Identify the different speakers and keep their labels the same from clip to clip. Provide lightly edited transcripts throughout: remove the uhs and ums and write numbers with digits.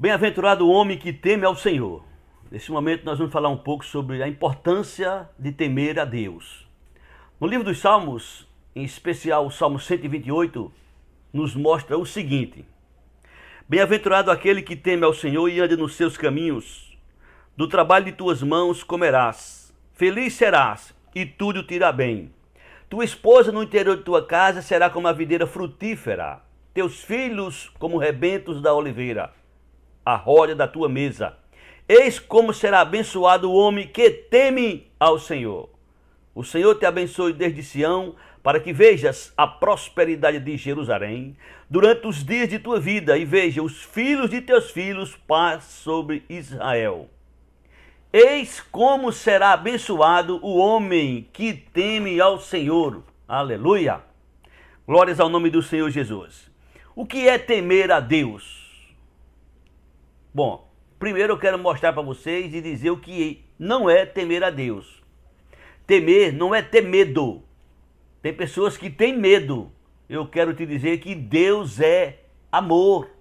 Speaker 1: Bem-aventurado o homem que teme ao Senhor. Nesse momento nós vamos falar um pouco sobre a importância de temer a Deus. No livro dos Salmos, em especial o Salmo 128, nos mostra o seguinte: Bem-aventurado aquele que teme ao Senhor e anda nos seus caminhos. Do trabalho de tuas mãos comerás. Feliz serás e tudo te irá bem. Tua esposa no interior de tua casa será como a videira frutífera. Teus filhos como rebentos da oliveira, a roda da tua mesa. Eis como será abençoado o homem que teme ao Senhor. O Senhor te abençoe desde Sião, para que vejas a prosperidade de Jerusalém durante os dias de tua vida, e veja os filhos de teus filhos, paz sobre Israel. Eis como será abençoado o homem que teme ao Senhor. Aleluia! Glórias ao nome do Senhor Jesus. O que é temer a Deus? Bom, primeiro eu quero mostrar para vocês e dizer o que não é temer a Deus. Temer não é ter medo. Tem pessoas que têm medo. Eu quero te dizer que Deus é amor.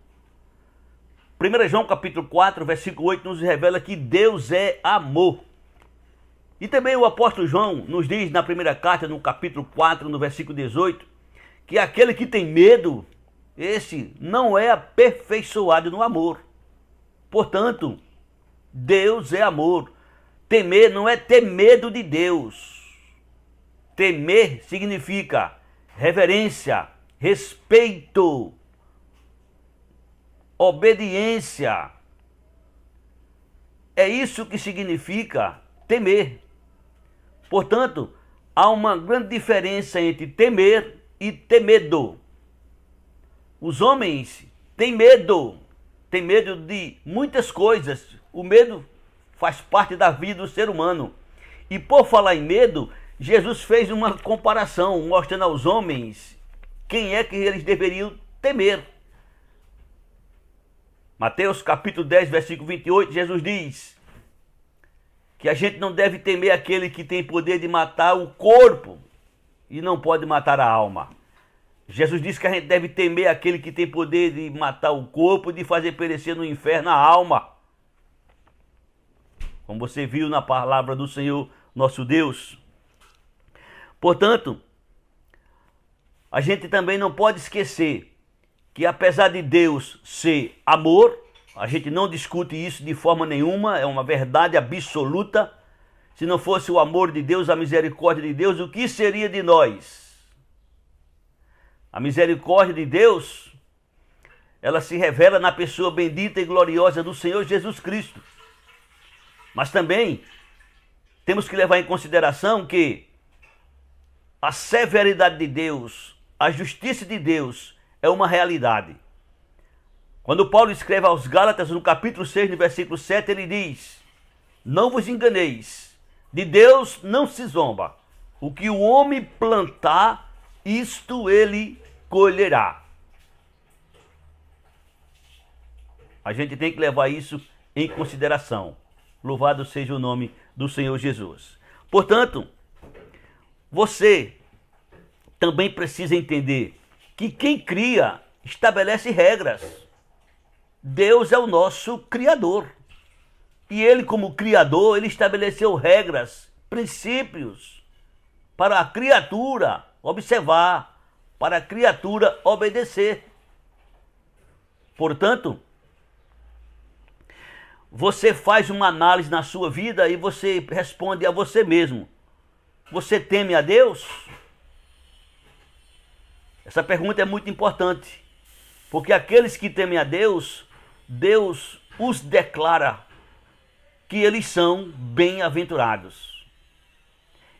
Speaker 1: 1 João capítulo 4, versículo 8 nos revela que Deus é amor. E também o apóstolo João nos diz na primeira carta, no capítulo 4, no versículo 18, que aquele que tem medo, esse não é aperfeiçoado no amor. Portanto, Deus é amor. Temer não é ter medo de Deus. Temer significa reverência, respeito, obediência. É isso que significa temer. Portanto, há uma grande diferença entre temer e ter medo. Os homens têm medo de muitas coisas. O medo faz parte da vida do ser humano. E por falar em medo, Jesus fez uma comparação, mostrando aos homens quem é que eles deveriam temer. Mateus capítulo 10, versículo 28, Jesus diz que a gente não deve temer aquele que tem poder de matar o corpo e não pode matar a alma. Jesus disse que a gente deve temer aquele que tem poder de matar o corpo e de fazer perecer no inferno a alma. Como você viu na palavra do Senhor nosso Deus. Portanto, a gente também não pode esquecer que apesar de Deus ser amor, a gente não discute isso de forma nenhuma, é uma verdade absoluta. Se não fosse o amor de Deus, a misericórdia de Deus, o que seria de nós? A misericórdia de Deus, ela se revela na pessoa bendita e gloriosa do Senhor Jesus Cristo. Mas também temos que levar em consideração que a severidade de Deus, a justiça de Deus é uma realidade. Quando Paulo escreve aos Gálatas, no capítulo 6, no versículo 7, ele diz: Não vos enganeis, de Deus não se zomba. O que o homem plantar, isto ele colherá. A gente tem que levar isso em consideração. Louvado seja o nome do Senhor Jesus. Portanto, você também precisa entender que quem cria estabelece regras. Deus é o nosso Criador. E Ele, como Criador, Ele estabeleceu regras, princípios para a criatura observar, para a criatura obedecer. Portanto, você faz uma análise na sua vida e você responde a você mesmo: você teme a Deus? Essa pergunta é muito importante, porque aqueles que temem a Deus, Deus os declara que eles são bem-aventurados.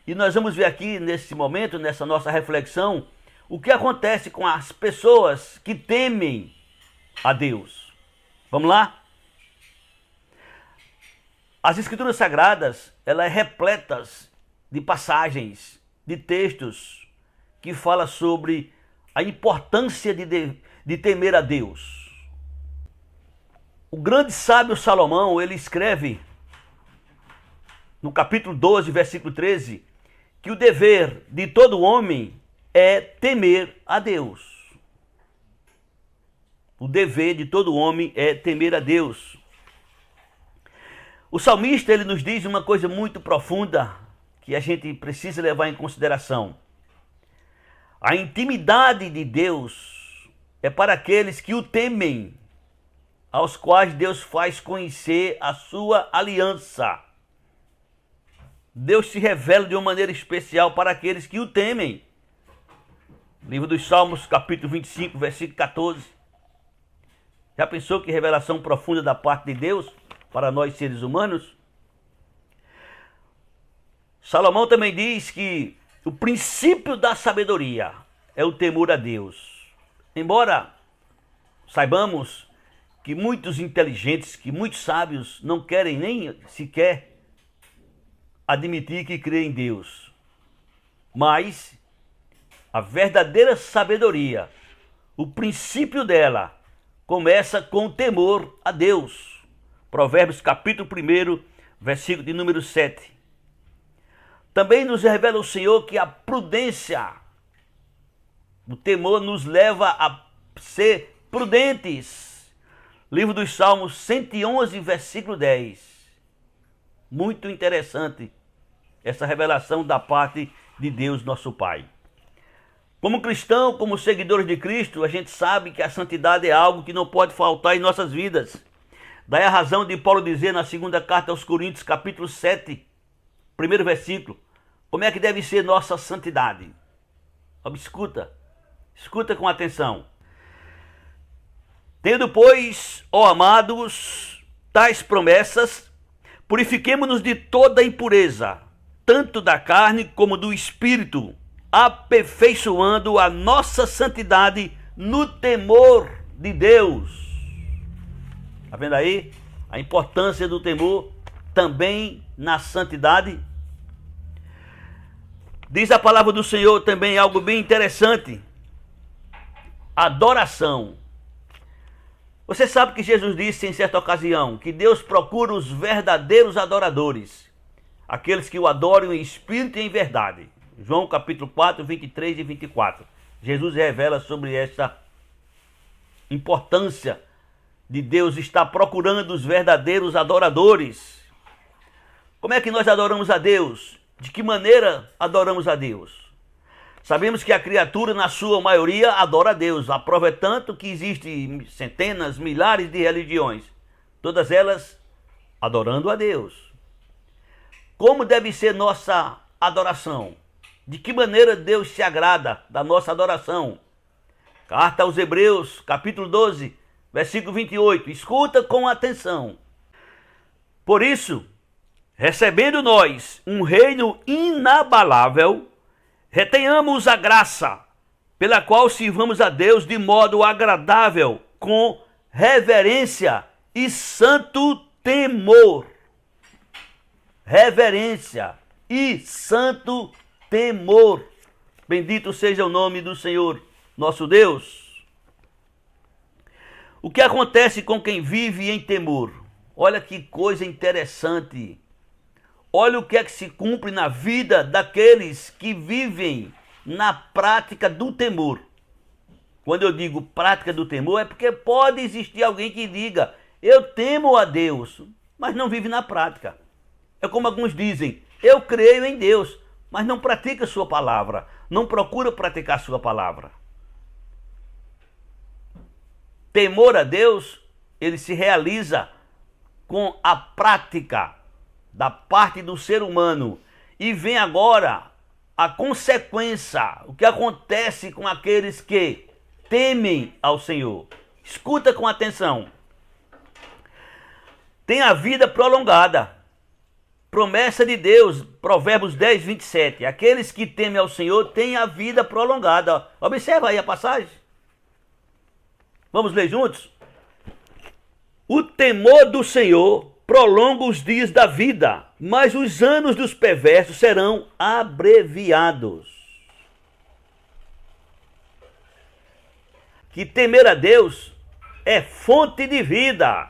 Speaker 1: E nós vamos ver aqui nesse momento, nessa nossa reflexão, o que acontece com as pessoas que temem a Deus. Vamos lá? As Escrituras Sagradas, elas são repletas de passagens, de textos que falam sobre a importância de temer a Deus. O grande sábio Salomão, ele escreve no capítulo 12, versículo 13, que o dever de todo homem é temer a Deus. o dever de todo homem é temer a Deus. O salmista, ele nos diz uma coisa muito profunda que a gente precisa levar em consideração. A intimidade de Deus é para aqueles que o temem, aos quais Deus faz conhecer a sua aliança. Deus se revela de uma maneira especial para aqueles que o temem. Livro dos Salmos, capítulo 25, versículo 14. Já pensou que revelação profunda da parte de Deus para nós seres humanos? Salomão também diz que o princípio da sabedoria é o temor a Deus. Embora saibamos que muitos inteligentes, que muitos sábios não querem nem sequer admitir que creem em Deus. Mas a verdadeira sabedoria, o princípio dela, começa com o temor a Deus. Provérbios capítulo 1, versículo de número 7. Também nos revela o Senhor que a prudência, o temor nos leva a ser prudentes. Livro dos Salmos 111, versículo 10. Muito interessante essa revelação da parte de Deus, nosso Pai. Como cristão, como seguidores de Cristo, a gente sabe que a santidade é algo que não pode faltar em nossas vidas. Daí a razão de Paulo dizer na segunda carta aos Coríntios, capítulo 7, primeiro versículo, como é que deve ser nossa santidade? Escuta com atenção. Tendo, pois, ó amados, tais promessas, purifiquemo-nos de toda impureza, tanto da carne como do espírito, aperfeiçoando a nossa santidade no temor de Deus. Está vendo aí a importância do temor também na santidade? Diz a palavra do Senhor também algo bem interessante. Adoração. Você sabe que Jesus disse em certa ocasião que Deus procura os verdadeiros adoradores, aqueles que o adoram em espírito e em verdade. João capítulo 4, 23 e 24. Jesus revela sobre esta importância de Deus estar procurando os verdadeiros adoradores. Como é que nós adoramos a Deus? De que maneira adoramos a Deus? Sabemos que a criatura, na sua maioria, adora a Deus. A prova é tanto que existem centenas, milhares de religiões. Todas elas adorando a Deus. Como deve ser nossa adoração? De que maneira Deus se agrada da nossa adoração? Carta aos Hebreus, capítulo 12, versículo 28. Escuta com atenção. Por isso, recebendo nós um reino inabalável, retenhamos a graça, pela qual sirvamos a Deus de modo agradável, com reverência e santo temor. Reverência e santo temor. Bendito seja o nome do Senhor, nosso Deus. O que acontece com quem vive em temor? Olha que coisa interessante. Olha o que é que se cumpre na vida daqueles que vivem na prática do temor. Quando eu digo prática do temor, é porque pode existir alguém que diga, eu temo a Deus, mas não vive na prática. É como alguns dizem, eu creio em Deus, mas não pratica sua palavra, não procura praticar sua palavra. Temor a Deus, ele se realiza com a prática da parte do ser humano. E vem agora a consequência, o que acontece com aqueles que temem ao Senhor. Escuta com atenção. Tem a vida prolongada. Promessa de Deus, Provérbios 10, 27. Aqueles que temem ao Senhor têm a vida prolongada. Observa aí a passagem. Vamos ler juntos? O temor do Senhor prolonga os dias da vida, mas os anos dos perversos serão abreviados. Que temer a Deus é fonte de vida.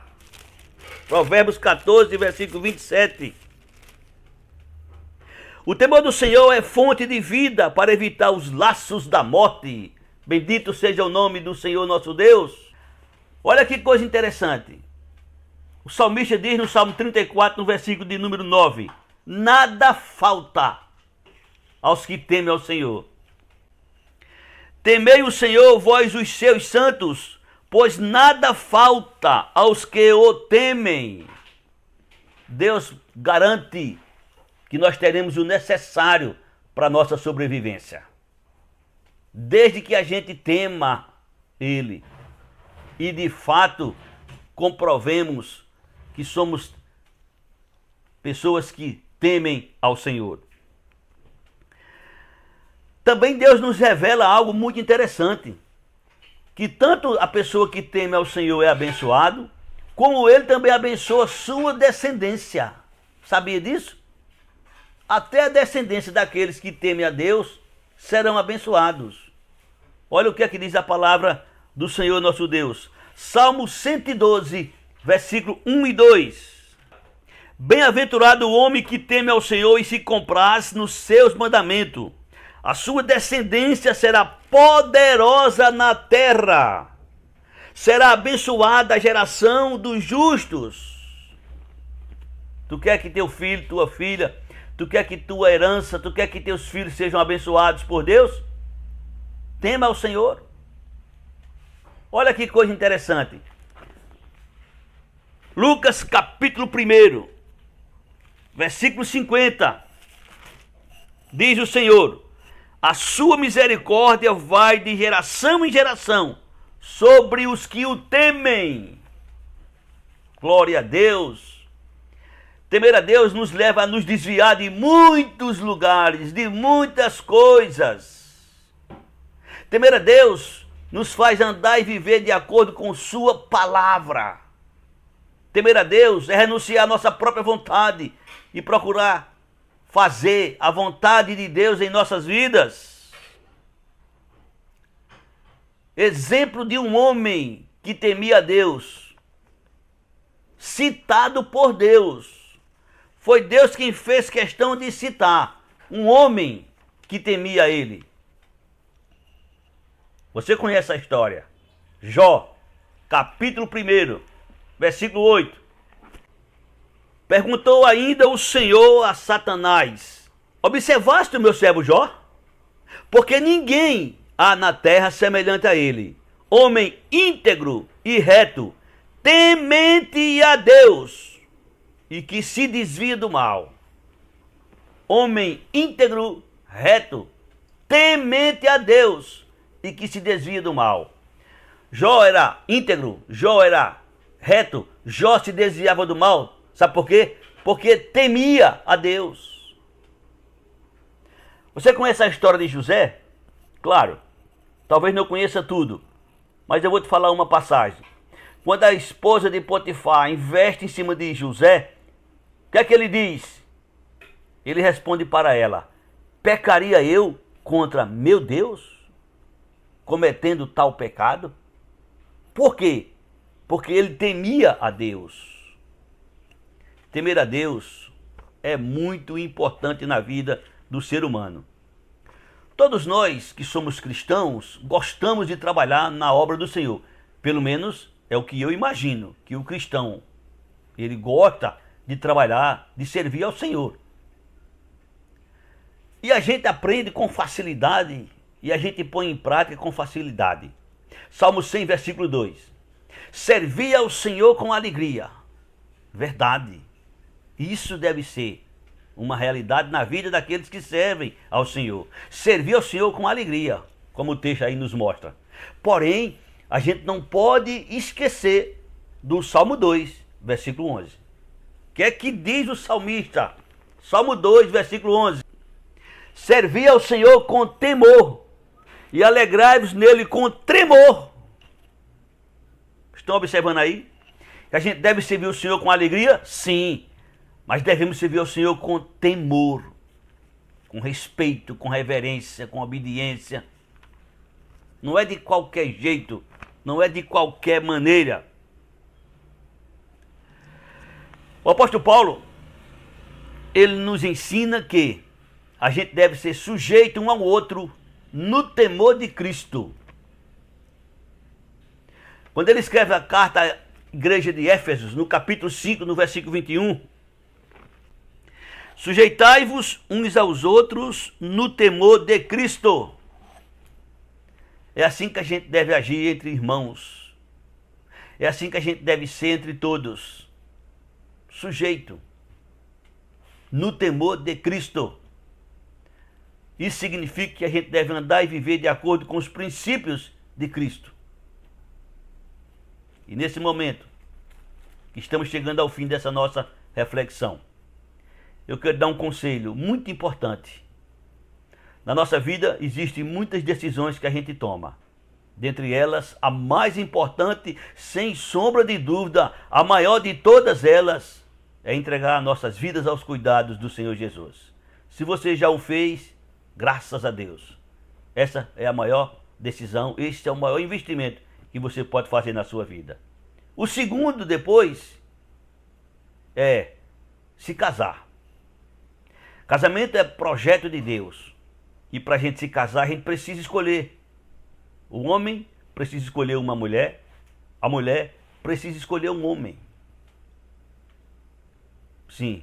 Speaker 1: Provérbios 14, versículo 27. O temor do Senhor é fonte de vida para evitar os laços da morte. Bendito seja o nome do Senhor nosso Deus. Olha que coisa interessante. O salmista diz no Salmo 34, no versículo de número 9: nada falta aos que temem ao Senhor. Temei o Senhor, vós os seus santos, pois nada falta aos que o temem. Deus garante que nós teremos o necessário para a nossa sobrevivência. Desde que a gente tema Ele e de fato comprovemos que somos pessoas que temem ao Senhor. Também Deus nos revela algo muito interessante, que tanto a pessoa que teme ao Senhor é abençoado, como Ele também abençoa sua descendência. Sabia disso? Até a descendência daqueles que temem a Deus serão abençoados. Olha o que é que diz a palavra do Senhor nosso Deus. Salmo 112, versículo 1 e 2. Bem-aventurado o homem que teme ao Senhor e se compraz nos seus mandamentos. A sua descendência será poderosa na terra. Será abençoada a geração dos justos. Tu quer que teu filho, tua filha, tu quer que tua herança, tu quer que teus filhos sejam abençoados por Deus? Tema ao Senhor. Olha que coisa interessante. Lucas capítulo 1, versículo 50. Diz o Senhor: a sua misericórdia vai de geração em geração sobre os que o temem. Glória a Deus. Temer a Deus nos leva a nos desviar de muitos lugares, de muitas coisas. Temer a Deus nos faz andar e viver de acordo com sua palavra. Temer a Deus é renunciar à nossa própria vontade e procurar fazer a vontade de Deus em nossas vidas. Exemplo de um homem que temia a Deus, citado por Deus. Foi Deus quem fez questão de citar um homem que temia Ele. Você conhece a história. Jó, capítulo 1, versículo 8. Perguntou ainda o Senhor a Satanás: observaste o meu servo Jó? Porque ninguém há na terra semelhante a ele, homem íntegro e reto, temente a Deus e que se desvia do mal. Homem íntegro, reto, temente a Deus e que se desvia do mal. Jó era íntegro, Jó era reto, Jó se desviava do mal. Sabe por quê? Porque temia a Deus. Você conhece a história de José? Claro, talvez não conheça tudo, mas eu vou te falar uma passagem. Quando a esposa de Potifar investe em cima de José, o que é que ele diz? Ele responde para ela: pecaria eu contra meu Deus, cometendo tal pecado? Por quê? Porque ele temia a Deus. Temer a Deus é muito importante na vida do ser humano. Todos nós que somos cristãos gostamos de trabalhar na obra do Senhor. Pelo menos é o que eu imagino, que o cristão, ele gosta de trabalhar, de servir ao Senhor. E a gente aprende com facilidade e a gente põe em prática com facilidade. Salmo 100, versículo 2. Servi ao Senhor com alegria. Verdade. Isso deve ser uma realidade na vida daqueles que servem ao Senhor. Servir ao Senhor com alegria, como o texto aí nos mostra. Porém, a gente não pode esquecer do Salmo 2, versículo 11. O que é que diz o salmista? Salmo 2, versículo 11. Servi ao Senhor com temor e alegrai-vos nele com tremor. Estão observando aí? Que a gente deve servir o Senhor com alegria? Sim. Mas devemos servir ao Senhor com temor, com respeito, com reverência, com obediência. Não é de qualquer jeito, não é de qualquer maneira. O apóstolo Paulo, ele nos ensina que a gente deve ser sujeito um ao outro no temor de Cristo. Quando ele escreve a carta à igreja de Éfeso, no capítulo 5, no versículo 21, sujeitai-vos uns aos outros no temor de Cristo. É assim que a gente deve agir entre irmãos. É assim que a gente deve ser entre todos. Sujeito. No temor de Cristo. Isso significa que a gente deve andar e viver de acordo com os princípios de Cristo. E nesse momento, que estamos chegando ao fim dessa nossa reflexão, eu quero dar um conselho muito importante. Na nossa vida existem muitas decisões que a gente toma. Dentre elas, a mais importante, sem sombra de dúvida, a maior de todas elas, é entregar nossas vidas aos cuidados do Senhor Jesus. Se você já o fez, graças a Deus. Essa é a maior decisão, este é o maior investimento que você pode fazer na sua vida. O segundo, depois, é se casar. Casamento é projeto de Deus. E para a gente se casar, a gente precisa escolher. O homem precisa escolher uma mulher. A mulher precisa escolher um homem. Sim.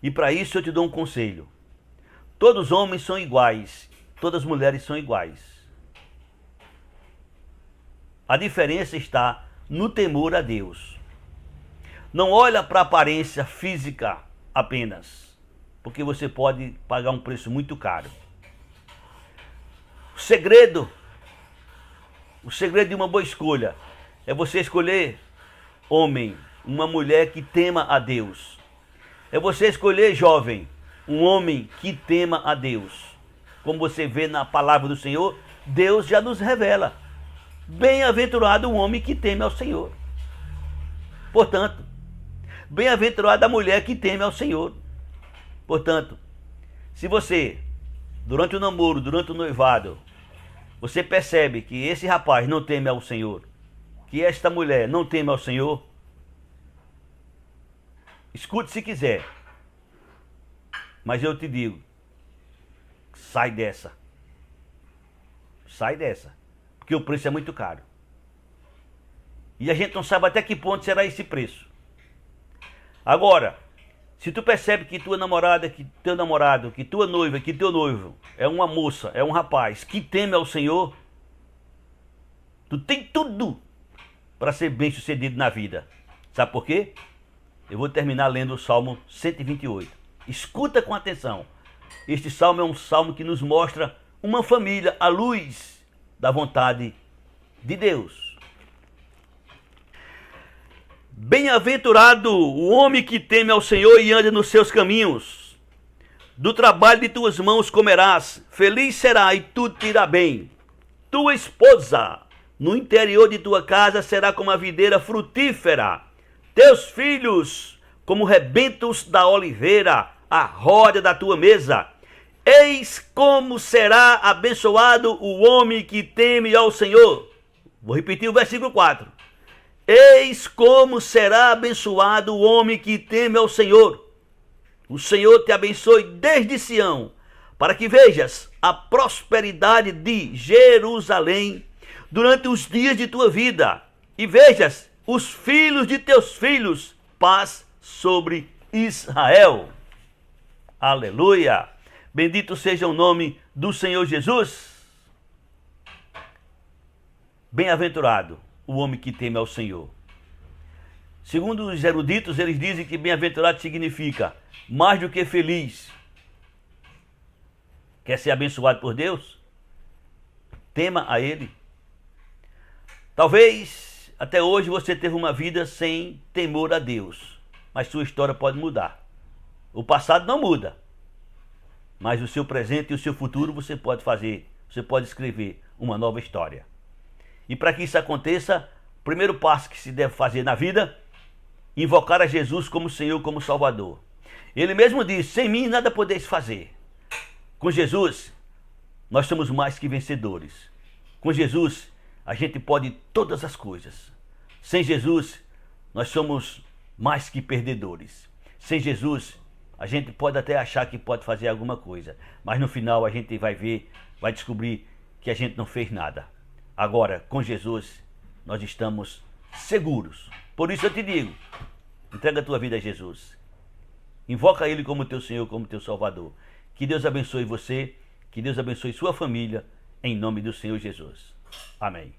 Speaker 1: E para isso eu te dou um conselho. Todos os homens são iguais. Todas as mulheres são iguais. A diferença está no temor a Deus. Não olha para a aparência física apenas, porque você pode pagar um preço muito caro. O segredo de uma boa escolha é você escolher homem, uma mulher que tema a Deus. É você escolher jovem, um homem que tema a Deus. Como você vê na palavra do Senhor, Deus já nos revela. Bem-aventurado o homem que teme ao Senhor. Portanto, bem-aventurada a mulher que teme ao Senhor. Portanto, se você, durante o namoro, durante o noivado, você percebe que esse rapaz não teme ao Senhor, que esta mulher não teme ao Senhor, escute se quiser, mas eu te digo, sai dessa. Sai dessa, porque o preço é muito caro. E a gente não sabe até que ponto será esse preço. Agora, se tu percebe que tua namorada, que teu namorado, que tua noiva, que teu noivo é uma moça, é um rapaz que teme ao Senhor, tu tem tudo para ser bem sucedido na vida. Sabe por quê? Eu vou terminar lendo o Salmo 128. Escuta com atenção. Este salmo é um salmo que nos mostra uma família à luz da vontade de Deus. Bem-aventurado o homem que teme ao Senhor e anda nos seus caminhos. Do trabalho de tuas mãos comerás, feliz será e tudo te irá bem. Tua esposa no interior de tua casa será como a videira frutífera. Teus filhos como rebentos da oliveira, a roda da tua mesa. Eis como será abençoado o homem que teme ao Senhor. Vou repetir o versículo 4. Eis como será abençoado o homem que teme ao Senhor. O Senhor te abençoe desde Sião, para que vejas a prosperidade de Jerusalém durante os dias de tua vida, e vejas os filhos de teus filhos, paz sobre Israel. Aleluia! Bendito seja o nome do Senhor Jesus. Bem-aventurado o homem que teme ao Senhor. Segundo os eruditos, eles dizem que bem-aventurado significa mais do que feliz. Quer ser abençoado por Deus? Tema a Ele. Talvez até hoje você teve uma vida sem temor a Deus, mas sua história pode mudar. O passado não muda, mas o seu presente e o seu futuro você pode fazer, você pode escrever uma nova história. E para que isso aconteça, o primeiro passo que se deve fazer na vida, invocar a Jesus como Senhor, como Salvador. Ele mesmo disse, sem mim nada podeis fazer. Com Jesus, nós somos mais que vencedores. Com Jesus, a gente pode todas as coisas. Sem Jesus, nós somos mais que perdedores. Sem Jesus, a gente pode até achar que pode fazer alguma coisa, mas no final a gente vai ver, vai descobrir que a gente não fez nada. Agora, com Jesus, nós estamos seguros. Por isso eu te digo, entrega a tua vida a Jesus. Invoca Ele como teu Senhor, como teu Salvador. Que Deus abençoe você, que Deus abençoe sua família, em nome do Senhor Jesus. Amém.